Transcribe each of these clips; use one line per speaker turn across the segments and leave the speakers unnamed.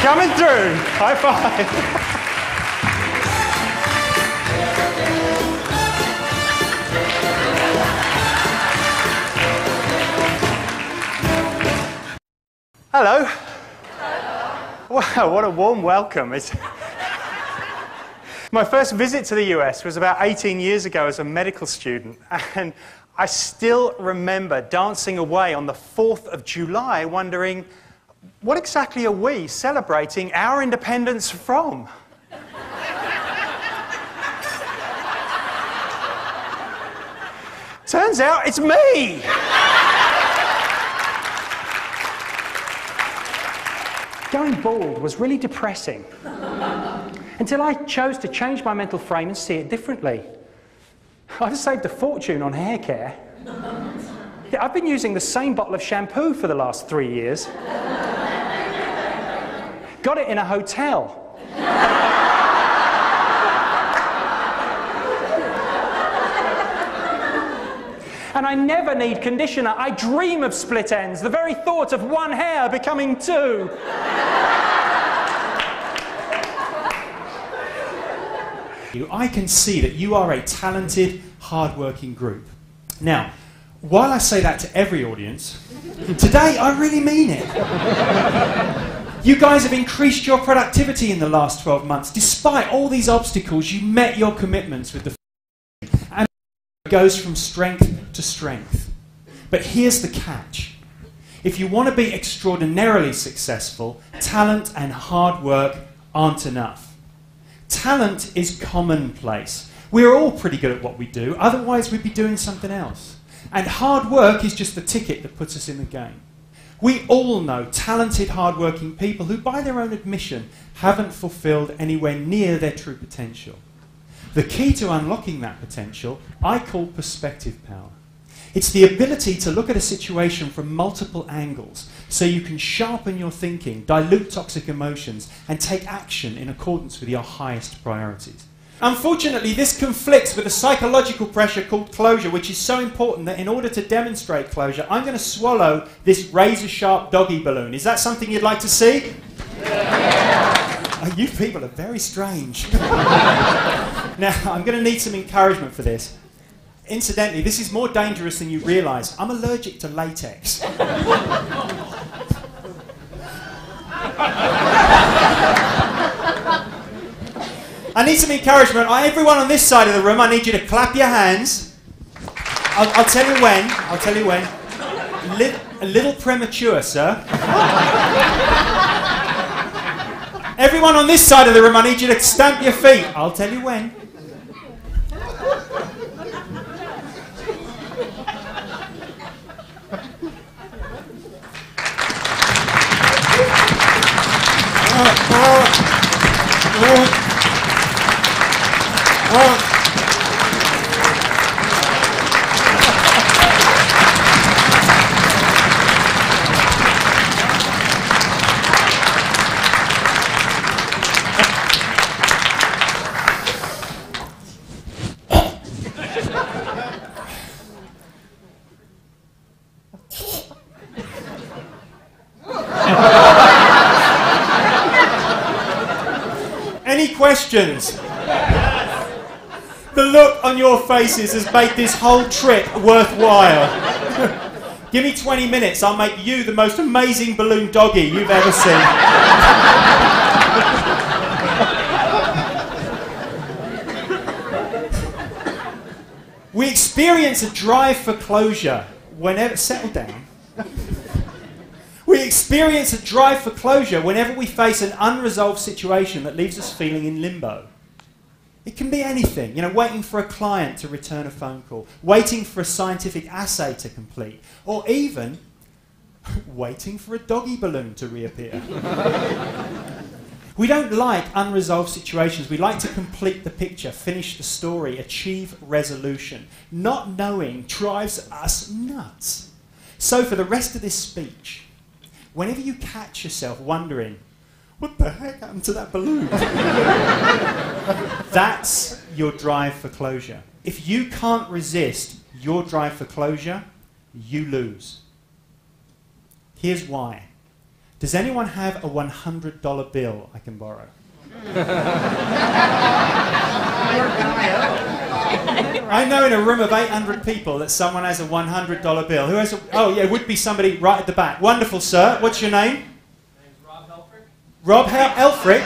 Coming through. High five. Hello. Wow, what a warm welcome. My first visit to the US was about 18 years ago as a medical student, and I still remember dancing away on the 4th of July wondering, what exactly are we celebrating our independence from? Turns out it's me! Going bald was really depressing until I chose to change my mental frame and see it differently. I've saved a fortune on hair care. Yeah, I've been using the same bottle of shampoo for the last 3 years. Got it in a hotel. And I never need conditioner. I dream of split ends. The very thought of one hair becoming two.
I can see that you are a talented, hard-working group. Now, while I say that to every audience, today I really mean it. You guys have increased your productivity in the last 12 months. Despite all these obstacles, you met your commitments with the and it goes from strength to strength. But here's the catch. If you want to be extraordinarily successful, talent and hard work aren't enough. Talent is commonplace. We're all pretty good at what we do, otherwise we'd be doing something else. And hard work is just the ticket that puts us in the game. We all know talented, hard-working people who, by their own admission, haven't fulfilled anywhere near their true potential. The key to unlocking that potential, I call perspective power. It's the ability to look at a situation from multiple angles so you can sharpen your thinking, dilute toxic emotions, and take action in accordance with your highest priorities. Unfortunately, this conflicts with a psychological pressure called closure, which is so important that in order to demonstrate closure, I'm going to swallow this razor-sharp doggy balloon. Is that something you'd like to see? Yeah. Oh, you people are very strange. Now, I'm going to need some encouragement for this. Incidentally, this is more dangerous than you realise. I'm allergic to latex. I need some encouragement. Everyone on this side of the room, I need you to clap your hands. I'll tell you when. I'll tell you when. A little premature, sir. Everyone on this side of the room, I need you to stamp your feet. I'll tell you when. Any questions? The look on your faces has made this whole trip worthwhile. Give me 20 minutes, I'll make you the most amazing balloon doggy you've ever seen. We experience a drive for closure whenever... Settle down. We experience a drive for closure whenever we face an unresolved situation that leaves us feeling in limbo. It can be anything, waiting for a client to return a phone call, waiting for a scientific assay to complete, or even waiting for a doggy balloon to reappear. We don't like unresolved situations. We like to complete the picture, finish the story, achieve resolution. Not knowing drives us nuts. So for the rest of this speech, whenever you catch yourself wondering, what the heck happened to that balloon? That's your drive for closure. If you can't resist your drive for closure, you lose. Here's why. Does anyone have a $100 bill I can borrow? I know in a room of 800 people that someone has a $100 bill. Who has a... Oh, yeah, it would be somebody right at the back. Wonderful, sir. What's your name?
My name's Rob Helfrich.
Rob Elfrick?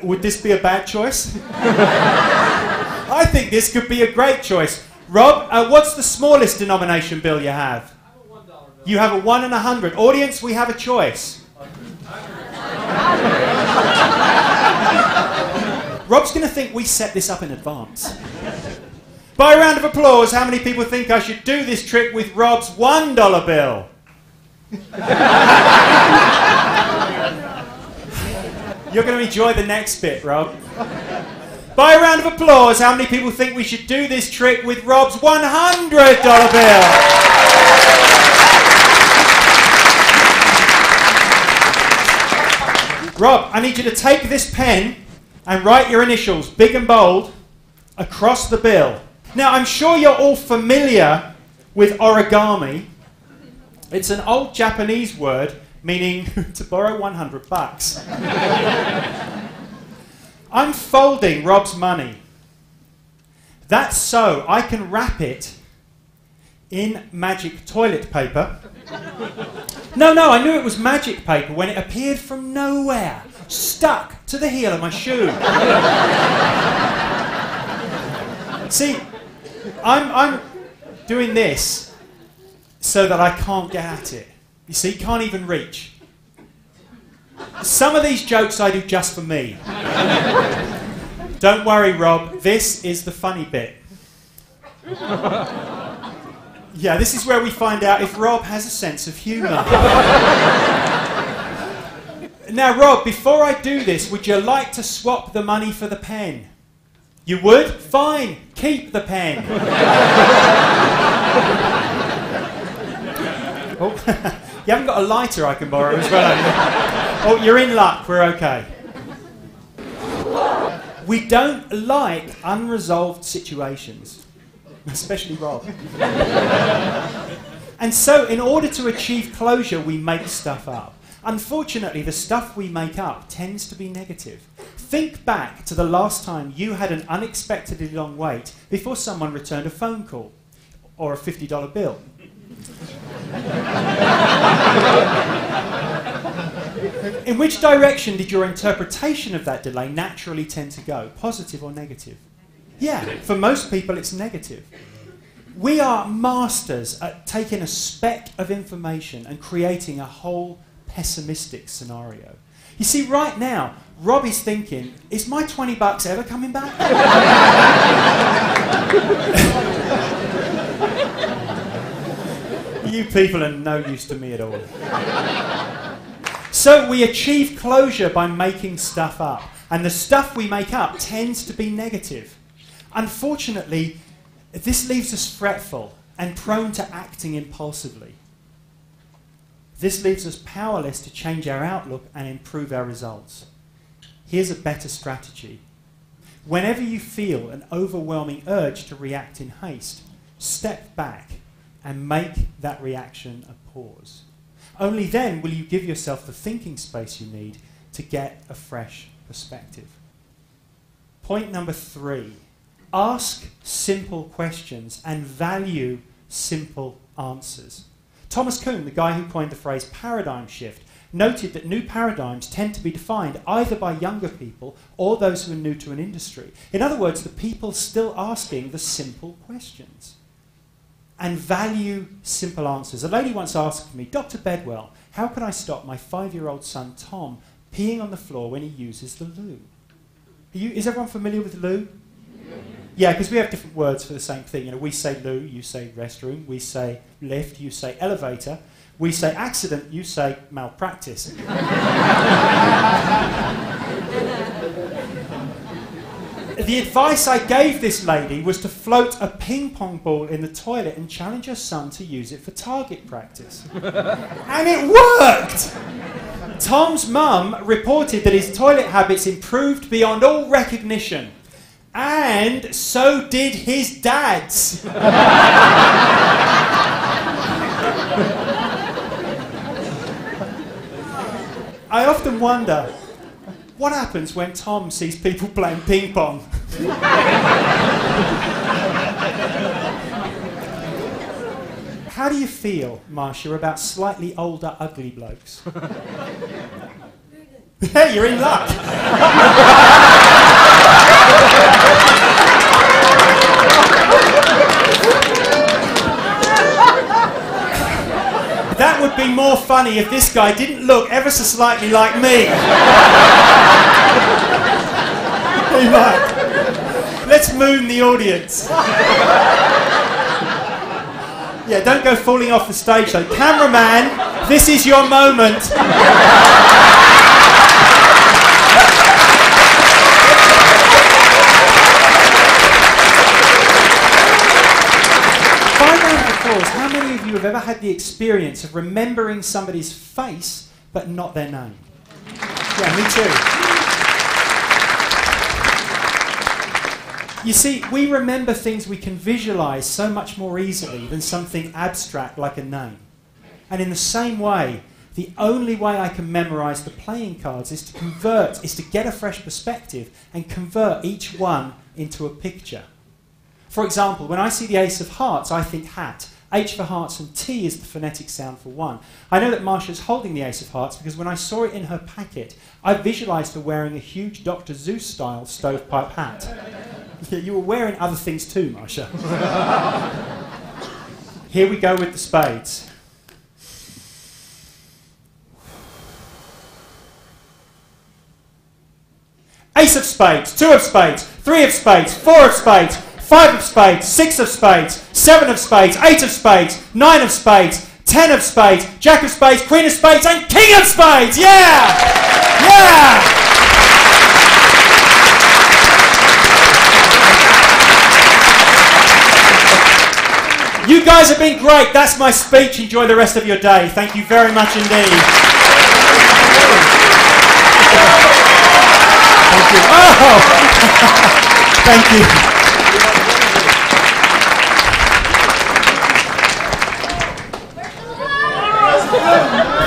Would this be a bad choice? I think this could be a great choice. Rob, what's the smallest denomination bill you have?
I have a $1 bill.
You have a 1 and 100. Audience, we have a choice. Rob's going to think we set this up in advance. By a round of applause, how many people think I should do this trick with Rob's $1 bill? You're going to enjoy the next bit, Rob. By a round of applause, how many people think we should do this trick with Rob's $100 bill? Rob, I need you to take this pen and write your initials, big and bold, across the bill. Now, I'm sure you're all familiar with origami. It's an old Japanese word meaning to borrow $100. I'm folding Rob's money. That's so I can wrap it in magic toilet paper. No, I knew it was magic paper when it appeared from nowhere, stuck to the heel of my shoe. See, I'm doing this so that I can't get at it. You see, can't even reach. Some of these jokes I do just for me. Don't worry, Rob, this is the funny bit. Yeah, this is where we find out if Rob has a sense of humour. Now, Rob, before I do this, would you like to swap the money for the pen? You would? Fine, keep the pen. Oh, you haven't got a lighter I can borrow as well, have you? Oh, you're in luck, we're okay. We don't like unresolved situations, especially Rob. And so, in order to achieve closure, we make stuff up. Unfortunately, the stuff we make up tends to be negative. Think back to the last time you had an unexpectedly long wait before someone returned a phone call or a $50 bill. In which direction did your interpretation of that delay naturally tend to go, positive or negative? Yeah, for most people it's negative. We are masters at taking a speck of information and creating a whole pessimistic scenario. You see, right now, Rob is thinking, is my $20 ever coming back? You people are no use to me at all. So we achieve closure by making stuff up. And the stuff we make up tends to be negative. Unfortunately, this leaves us fretful and prone to acting impulsively. This leaves us powerless to change our outlook and improve our results. Here's a better strategy. Whenever you feel an overwhelming urge to react in haste, step back and make that reaction a pause. Only then will you give yourself the thinking space you need to get a fresh perspective. Point number 3. Ask simple questions and value simple answers. Thomas Kuhn, the guy who coined the phrase paradigm shift, noted that new paradigms tend to be defined either by younger people or those who are new to an industry. In other words, the people still asking the simple questions. And value simple answers. A lady once asked me, Dr. Bedwell, how can I stop my 5-year-old son Tom peeing on the floor when he uses the loo? Is everyone familiar with the loo? Yeah, because we have different words for the same thing. You know, we say loo, you say restroom. We say lift, you say elevator. We say accident, you say malpractice. The advice I gave this lady was to float a ping pong ball in the toilet and challenge her son to use it for target practice. And it worked! Tom's mum reported that his toilet habits improved beyond all recognition. And so did his dad's. I often wonder, what happens when Tom sees people playing ping pong? How do you feel, Marcia, about slightly older, ugly blokes? Hey, you're in luck. That would be more funny if this guy didn't look ever so slightly like me. Hey, Mike, let's moon the audience. Yeah, don't go falling off the stage though. Cameraman, this is your moment. 5 rounds of applause. How many of you have ever had the experience of remembering somebody's face but not their name? Yeah, me too. You see, we remember things we can visualize so much more easily than something abstract like a name. And in the same way, the only way I can memorize the playing cards is to get a fresh perspective and convert each one into a picture. For example, when I see the ace of hearts, I think hat. H for hearts and T is the phonetic sound for one. I know that Marcia's holding the ace of hearts because when I saw it in her packet, I visualized her wearing a huge Dr. Seuss-style stovepipe hat. Yeah, you were wearing other things too, Marcia. Here we go with the spades. Ace of spades, 2 of spades, 3 of spades, 4 of spades, 5 of spades, 6 of spades, 7 of spades, 8 of spades, 9 of spades, 10 of spades, Jack of spades, Queen of spades, and King of spades! Yeah! Yeah! You guys have been great. That's my speech. Enjoy the rest of your day. Thank you very much indeed. Thank you. Oh! Thank you.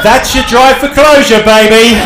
That's your drive for closure, baby.